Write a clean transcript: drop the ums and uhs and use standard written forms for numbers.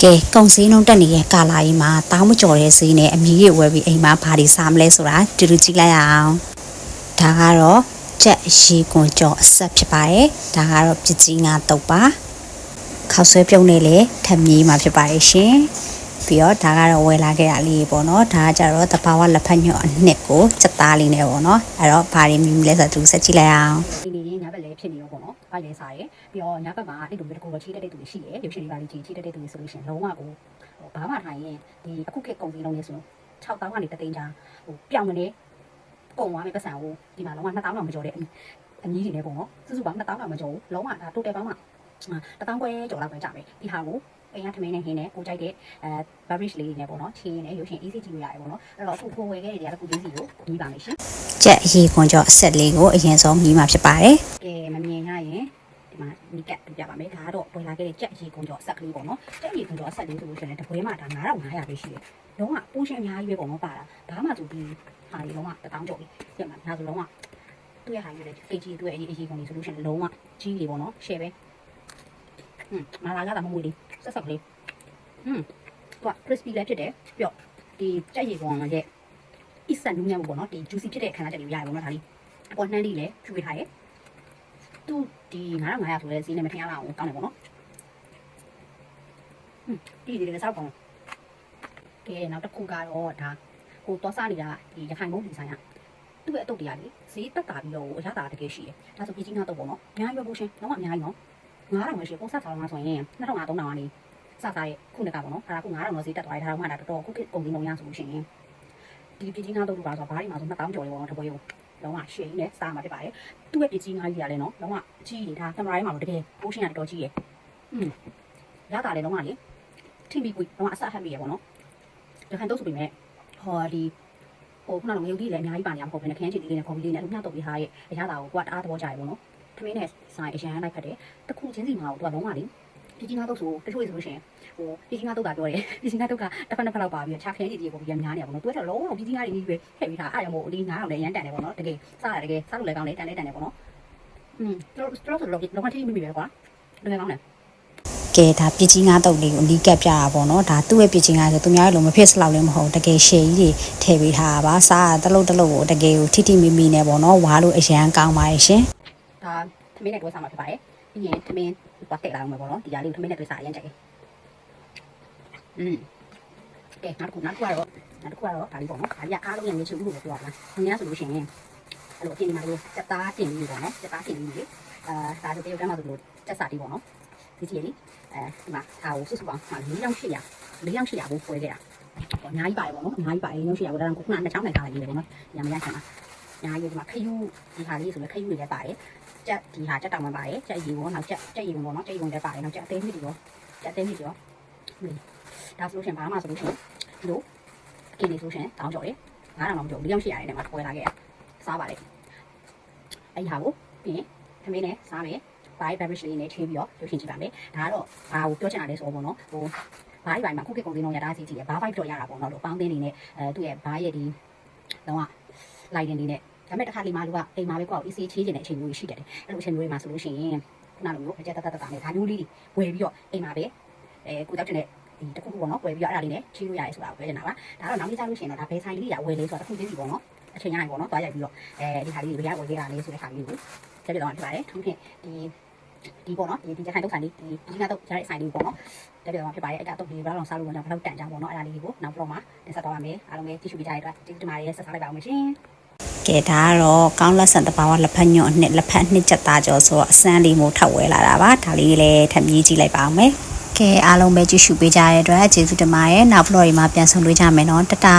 ကဲကုံစင်းလုံးတက်နေတဲ့ကာလာကြီးမှာတောင်းမကြော်တဲ့ဈေးနဲ့အမြည်ရွယ်ပြီးအိမ်မှာဘာတွေစားမလဲဆိုတာတူတူကြည့်လိုက်ရအောင်ဒါကတော့ကြက်ရီကွန်ကြော်အဆက်ဖြစ်ပါတယ်ဒါကတော့ပကြီးငါတုပ်ပါခောက်ဆွဲပြုံးနေလေထမီးမှာဖြစ်ပါတယ်ရှင်ပြီးတော့ဒါကတော့ဝယ်လာခဲ့တာလေးပေါ့နော်ဒါကကြတော့တဘာဝလက်ဖက်ညော့အနှစ်ကိုစက်သားလေးနဲ့ပေါ့နော်အဲ့တော့ဘာတွေမြင်မလဲဆိုတော့သူဆက်ကြည့်လိုက်အောင်ဒီနေ့ညဘက်လေးဖြစ်နေရောပေါ့နော်ဘာလဲစားရဲပြီးတော့ညဘက်မှာတိတ်တူတကူချီးတဲ့တူရှိရဲရုပ်ရှင်လေးပါလေးချီးတဲ့တူဆိုလို့ရှင်လုံးဝကိုဘာမှထိုင်ရင်ဒီအခုခေတ်ကုန်စည်လုံးလေးဆို6000ကနေ3သိန်းချာပြောင်းမနေကုန်သွားမယ်ပတ်စံကိုဒီမှာလုံးဝ2000လောက်မကျော်တဲ့အမြည်တွေနဲ့ပေါ့နော်စုစုပေါင်း2000လောက်မကျော်ဘူးလုံးဝဒါ total ပေါင်းမှာ1000ခွဲကျော်လောက်ပဲကြမယ်ဒီဟာကိုအိမ်ကထမင်းနဲ့ဟင်းနဲ့ကိုကြိုက်တဲ့beverage လေးတွေနဲ့ပေါ့နော်ချင်းနဲ့ရုပ်ရှင် easy ကြည့်လို့ရတယ်ပေါ့နော်အဲ့တော့အခုဝယ်ခဲ့တဲ့နေရာတစ်ခုချင်းစီကိုမြည်ပါမယ်ရှင်ကြက်ရီခွန်ကျော်အဆက်လေးကိုအရင်ဆုံးမြည်မှာဖြစ်ပါတယ်ကဲမမြင်ရရင်ဒီမှာဒီကပ်ပြပါမယ်ဒါကတော့ဝယ်လာခဲ့တဲ့ကြက်ရီခွန်ကျော်အဆက်ကလေးပေါ့နော်ကြက်ရီခွန်ကျော်အဆက်လေးဆိုလို့ရှိရင်တပွဲမှာဒါ9500ပဲရှိတယ်လုံးဝပိုးရှင်အများကြီးပဲပေါ့နော်ပါတာဘာမှဆိုပြီးဟာဒီလုံးဝ1000ကျော်ပြီပြတ်မှာဒါဆိုလုံးဝသူ့ရဲ့ဟာကြီးလေ KG သူ့ရဲ့အရေးကုန်လေးဆိုလို့ရှိရင်လုံးဝကြီးလေးပေါ့နော် share ပဲမာလာရတာမဟုတ်ဘူးလေဆက်ဆက်ကလေးသူက crispy လည်းဖြစ်တယ်ပြီးတော့ဒီကြက်ရီကောင်ရဲ့ instant နူးညံ့မှုပေါ့နော်ဒီ juicy ဖြစ်တဲ့ခန္ဓာချက်လေးရတယ်ပေါ့နော်ဒါလေးအပေါ်နှမ်းလေးလည်းဖြူပေးထားရဲသူဒီ9500ဆိုတဲ့ဈေးနဲ့မထင်ရလောက်အောင်ကောင်းတယ်ပေါ့နော်ဒီလည်းစောက်ကောင်ကဲနောက်တစ်ခုကတော့ဒါဟိုတော့စားနေတာဒီရခိုင်မုံဒီဆိုင်ကသူ့ရဲ့အတုတ်တရားလေးဈေးတက်တာပြီးတော့အရသာတကယ်ရှိတယ်ဒါဆိုပြည်ကြီးငါတော့ပေါ့နော်အများကြီးပဲပို့ရှင်တော့အများကြီးနော်9000ပဲရှိပုံစံထားတော့ဆိုရင်2500 3000ကနေစစားရဲ့ခုနကပေါ့နော်ဒါက9000တော့ဈေးတက်သွားတယ်ဒါတော့မှဒါတော်တော်ခုကုန်စည်လုံးရဆိုလို့ရှိရင်ဒီပြည်ကြီးငါတော့လို့ပါဆိုတော့ဘာတွေမှာဆို2000ကျော်လေးပေါ့နော်တပွဲကိုလုံးဝရှေ့နဲ့စားမှာဖြစ်ပါတယ်သူ့ရဲ့ပြည်ကြီးငါကြီးရတယ်နော်လုံးဝကြီးတယ်ဒါကင်မရာထဲမှာတော့တကယ်ပိုးရှင်ကတော်တော်ကြီးရယ်ရတာလေလုံးဝလေထိပြီးကွေးလုံးဝအဆက်ဟပ်မိရပေါ့နော်တခါတော့ဆိုပေမဲ့ဟောဒီဟိုခုနကငရုတ်ကြီးလည်းအများကြီးပါနေမှာမဟုတ်ဘူးနဲ့ခင်းချီလေးနဲ့ခေါ်ပြီးလေးနဲ့အမြတ်တော့ပြီးထားရဲ့အရသာကိုကွာတအားသဘောကျရယ်ပေါ့နော်သမင်းနဲ့ဆိုင်အရန်လိုက်ဖက်တယ်တခုချင်းစီမှာတော့လုံးဝလေပြည်ကြီးငါတော့ဆိုတချို့ဆိုလို့ရှိရင်ဟိုပြည်ကြီးငါတော့တာပြောတယ်ပြည်ကြီးငါတော့ကတစ်ဖက်နှစ်ဖက်လောက်ပါပြီးချာခင်းချီကြီးကိုပြီးများနေပါပေါ့နော်သူကတော့လုံးဝပြည်ကြီးငါတွေကြီးပဲထည့်ပြီးထားအားရမို့အလေး9000လည်းရမ်းတန်တယ်ပေါ့နော်တကယ်စားရတကယ်စားလို့လည်းကောင်းတယ်တန်လည်းတန်တယ်ပေါ့နော်တော်ဆိုတော့လုံးဝထိမိမိပဲကွာတကယ်ကောင်းတယ်ကဲဒါပြည်ကြီးငါတုတ်လေးကိုအနီးကပ်ပြတာပေါ့နော်ဒါသူ့ရဲ့ပြည်ကြီးငါဆိုသူများရဲ့လုံးမဖြစ်စလောက်လည်းမဟုတ်တကယ်ရှည်ကြီးတွေထည့်ပေးထားတာပါစားတလုတ်ကိုတကယ်ကိုထိထိမိမိနဲ့ပေါ့နော်ဝါလို့အရန်ကောင်းပါရဲ့ရှင်ဒါသမင်းနဲ့တွဲစားမှာဖြစ်ပါတယ်ပြီးရင်သမင်းပတ်တက်လာအောင်ပဲပေါ့နော်ဒီຢာလေးကိုသမင်းနဲ့တွဲစားအရင်ကြိုက်တယ်ကဲနောက်တစ်ခုကတော့ဒါလေးပေါ့နော်ဒါကြီးအားလုံးရဲ့ငွေချူလို့ပြောရမှာဒီနေ့ဆိုလို့ရှိရင်အဲ့လိုအပြင်ဒီမှာလေးစက်သားတင်ပြီးပေါ့နော်စက်သားတင်ပြီးလေဒါဆိုတရုတ်တန်းမှာဆိုလို့စက်စာတီးပေါ့နော်ဒီကြီးလေးဒီမှာဒါကိုစုစုပေါင်း4800ကိုဖွဲခဲ့တာဟောအများကြီးပါတယ်ပေါ့နော်အများကြီးပါတယ်4800ကိုဒါကခုနက2ချောင်းနိုင်ထားလိုက်ပြီပေါ့နော်ညမရချင်ပါအများကြီးဒီမှာခယူဒီဟာလေးဆိုလည်းခယူတွေလည်းပါတယ်ကြက်ဒီဟာကြက်တောင်မှပါတယ်ကြက်ရီပေါ့နောက်ကြက်ရီပေါ့နော်ကြက်ရီလည်းပါတယ်နောက်ကြက်အသေးလေးတွေရောကြက်အသေးလေးတွေရောဒါဆိုလို့ရှင်ဘာမှဆိုလို့ရှင်ဒီလိုကင်းနေဆိုရှင်တောင်းကြော်တယ်9000လောက်ကြော်4800နဲ့မှာဖွဲလာခဲ့ရစားပါလေအဲ့ဒီဟာကိုပြီးရင်သမင်းနဲ့စားမယ်ဘား beverage လေးနဲ့ထည့်ပြီးတော့ရုပ်ရှင်ကြည့်ပါမယ်ဒါကတော့ဘာကိုပြောချင်တာလဲဆိုတော့ပေါ့နော်ဟိုဘားမှာခုခေတ်ကုန်စည်လုံးရတာစီကြည့်ရဘား vibe တော့ရတာပေါ့နော်လို့ပေါင်းသင်းနေနဲ့သူ့ရဲ့ဘားရဲ့ဒီတော့လိုက်တင်နေနဲ့ဒါပေမဲ့တစ်ခါလေမှလူကအိမ်မှာပဲကိုယ့်ကို AC ချေးကျင်တဲ့အချိန်မျိုးရှိတယ်အဲ့လိုအချိန်မျိုးတွေမှာဆိုလို့ရှိရင်ခုနလိုမျိုးအကြက်တနဲ့ဒါမျိုးလေးတွေဝယ်ပြီးတော့အိမ်မှာပဲကိုတောက်တင်တဲ့ဒီတစ်ခုခုပေါ့နော်ဝယ်ပြီးတော့အဲ့ဒါလေးနဲ့ချေးလို့ရတယ်ဆိုတာကိုပြောချင်တာပါဒါတော့နောက်နေ့ကျလို့ရှိရင်တော့ဒါဘယ်ဆိုင်လေးတွေဝယ်လေးဆိုတာတစ်ခုချင်းစီပေါ့နော်အချိန်ရရင်ပေါ့နော်သွားရိုက်ပြီးတော့ဒီဟာလေးတွေဘယ်ရဝယ်ခဲ့တာလဲဆိုတဲ့ဟာလေးကိုဆက်ပြတော့ဖြစ်ပါတယ်ထုံးဖြင့်ဒီပေါ့နော်ဒီကြခိုင်တုတ်ဆိုင်လေးဒီငါတုတ်ရတဲ့ဆိုင်လေးပေါ့နော်တက်ပြတော့ဖြစ်ပါတယ်အဲ့ဒါတုတ်လေးဘယ်တော့စားလို့တော့ဘယ်တော့တန်ကြပေါ့နော်အဲ့ဒါလေးကိုနောက်တော့မှတင်ဆက်တော့ပါမယ်အားလုံးပဲကြည့်ရှုပေးကြတဲ့အတွက်ကျေးဇူးတင်ပါတယ်ဆက်စားလိုက်ပါအောင်ရှင်ကဲဒါကတော့ကောင်းလက်ဆန်တဘာဝလက်ဖက်ညွန့်အနှစ်လက်ဖက်နှစ်ချက်သားကျော်ဆိုတော့အစမ်းလေးမို့ထပ်ဝဲလာတာပါဒါလေးလည်းထပ်မြည်ကြည့်လိုက်ပါအောင်မယ်ကဲအားလုံးပဲကြည့်ရှုပေးကြတဲ့အတွက်ကျေးဇူးတင်ပါတယ်နောက် vlog တွေမှာပြန်ဆုံတွေ့ကြမယ်နော်တတာ